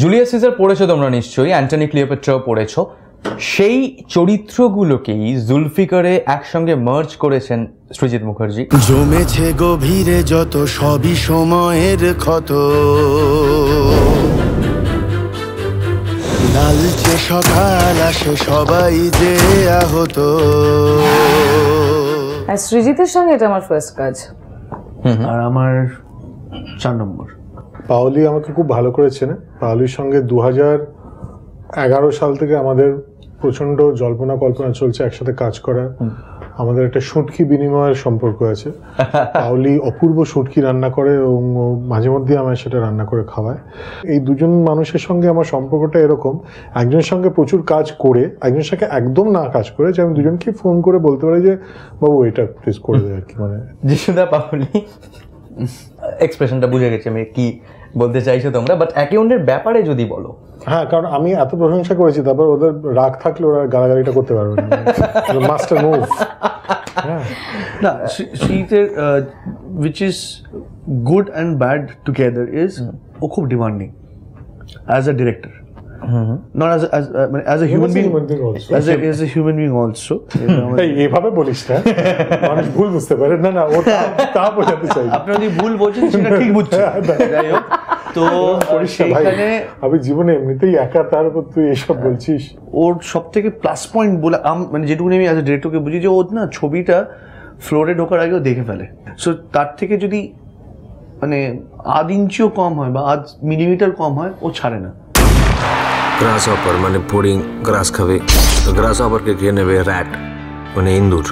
Julius caesar পড়েছো তোমরা নিশ্চয়ই, অ্যান্টনি ক্লিওপেট্রাও পড়েছো। সেই চরিত্রগুলোকেই জুলফিকারে একসঙ্গে মার্জ করেছেন সৃজিত মুখার্জি। জমেছে গভীরে যত সবই সময়ের ক্ষত, লালচে সকাল আসে সবাই যে আহত। সৃজিতের সঙ্গে এটা আমার ফার্স্ট কাজ, আর আমার 4 নম্বর। পাওলি আমাকে খুব ভালো করেছেন। পাওলির সঙ্গে 2011 সাল থেকে আমাদের প্রচন্ড জল্পনা কল্পনা চলছে একসাথে কাজ করার। আমাদের একটা শুটকি বিনিময়ের সম্পর্ক আছে। পাওলি অপূর্ব শুটকি রান্না করে এবং মাঝে মধ্যে আমায় সেটা রান্না করে খাওয়ায়। এই দুজন মানুষের সঙ্গে আমার সম্পর্কটা এরকম, একজনের সঙ্গে প্রচুর কাজ করে একজনের সঙ্গে একদম না কাজ করে, যে আমি দুজনকে ফোন করে বলতে পারি যে বাবু এটা প্লিজ করে দেয় আর কি। মানে যিশুদা পাওলি এক্সপ্রেশনটা বুঝে গেছি আমি কি বলতে চাইছো তোমরা, বাট একে অন্যের ব্যাপারে যদি বলো। হ্যাঁ, কারণ আমি এত প্রশংসা করেছি, তারপর ওদের রাগ থাকলে ওরা গালাগালিটা করতে পারবে না। Master move. না, শীতের which is good and bad together is ও খুব demanding as a director, not as a human being also, as a human being also. এইভাবে বলিস না, মানুষ ভুল বুঝতে পারে। না না, ওটা তা বোঝাতে চাই। আপনি যদি ভুল বলছেন সেটা ঠিক বুঝছেন। যাই হোক, তো সেইখানে আমি জীবনে এমনিতেই একা, তার উপর তুই এসব বলছিস। ওর সব থেকে প্লাস পয়েন্ট বলে মানে যেটুকুনি আমি অ্যাজ এ ডিরেক্টরকে বুঝি যে ও না ছবিটা ফ্লোরে ঢোকার আগেও দেখে ফেলে। সো তার থেকে যদি মানে আধ ইঞ্চিও কম হয় বা আধ মিলিমিটার কম হয় ও ছাড়ে না। গ্রাসহপার মানে পুডিং গ্রাস খাবে, তো গ্রাসহপারকে খেয়ে নেবে র্যাট মানে ইন্দুর।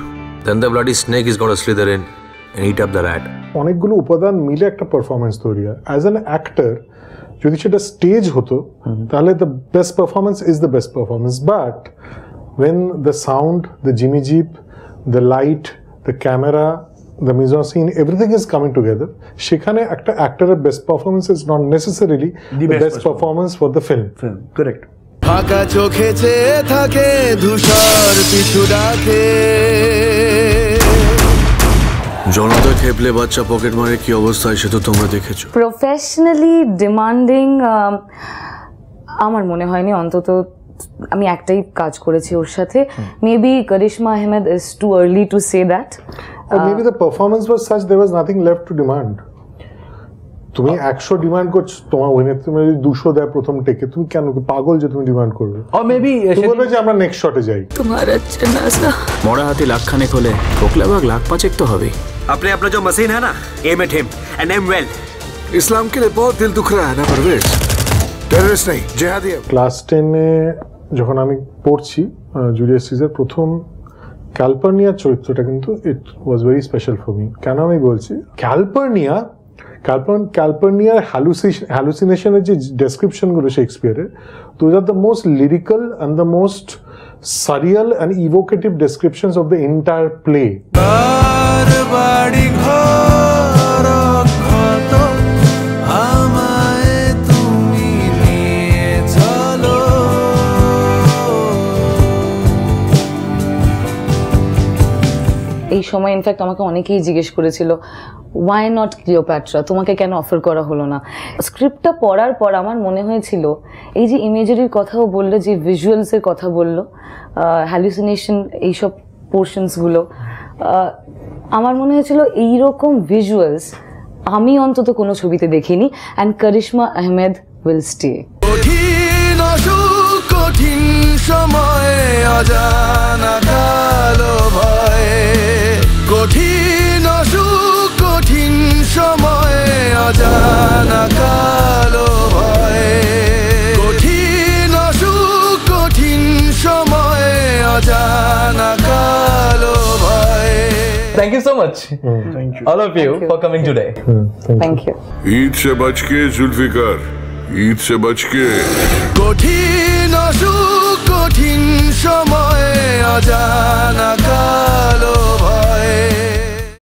Then the bloody snake is gonna slither in and eat up the rat. অনেকগুলো উপাদান মিলে একটা পারফরমেন্স তৈরি হয়। অ্যাজ অ্যান অ্যাক্টর যদি সেটা স্টেজ হতো তাহলে the best performance is the best performance, but when the sound, the Jimmy Jeep, the light, the camera, the mise-en-scene, everything is coming together, সেখানে একটা অ্যাক্টরের best performance is not necessarily the best performance for the film. Correct. ফাঁকা চোখে চেয়ে থাকে ধূসর পিছু ডাকে, জনতা খেপলে বাচ্চা পকেট মারে কি অবস্থায় সে তো তোমরা দেখেছো। প্রফেশনালি ডিমান্ডিং আমার মনে হয়নি, অন্তত আমি একটাই কাজ করেছি ওর সাথে। Maybe Karishma Ahmed is too early to say that, or maybe the performance was such there was nothing left to demand. তুমি 100 ডিমান্ড করছো, তোমার অভিনেত্রী যদি 200 দেয় প্রথম টেকে, তুমি কেন পাগল যে তুমি ডিমান্ড করবে? or maybe তুমি বলবে যে আমরা নেক্সট শটে যাই। তোমারা জানাজা মরা হাতি লাখখানেক হলে ঠোকলা ভাগ লাখ পাঁচেক তো হবেই। अपने अपना जो मशीन है ना, aim at him and aim well. इस्लाम के लिए बहुत दिल दुख रहा है ना परवेज, टेररिस्ट नहीं जिहादी है। ক্লাস 10 এ যখন আমি পড়ছি জুলিয়াস সিজার প্রথম ক্যালপার্নিয়ার চরিত্রটা কিন্তু it was very special for me. কেন আমি বলছি, ক্যালপার্নিয়ার হ্যালুসিনেশনের যে ডেসক্রিপশনগুলো শেক্সপিয়ারের, those are the most lyrical and the most surreal and evocative descriptions of the entire play. এই সময় ইনফ্যাক্ট আমাকে অনেকেই জিজ্ঞেস করেছিল ওয়াই নট ক্লিওপ্যাট্রা, তোমাকে কেন অফার করা হলো না। স্ক্রিপ্টটা পড়ার পর আমার মনে হয়েছিল এই যে ইমেজারির কথাও বললো, যে ভিজুয়ালসের কথা বললো, হ্যালুসিনেশন এইসব পোর্শনসগুলো, আমার মনে হয়েছিল এইরকম ভিজুয়ালস আমি অন্তত কোনো ছবিতে দেখিনি, and Karishma Ahmed will stay. কঠিন সময়ে অজানা কালো ভয়ে, কঠিন অসুখ কঠিন সময়ে অজানা কালো ভয়ে, কঠিন অসুখ কঠিন সময়ে অজানা কালো ভয়ে। Thank you so much. Thank you. All of you for coming today. Thank you. Eid से बच के जुल्फिकार, ईद से बच के। কঠিন অসুখ কঠিন সময়ে অজানা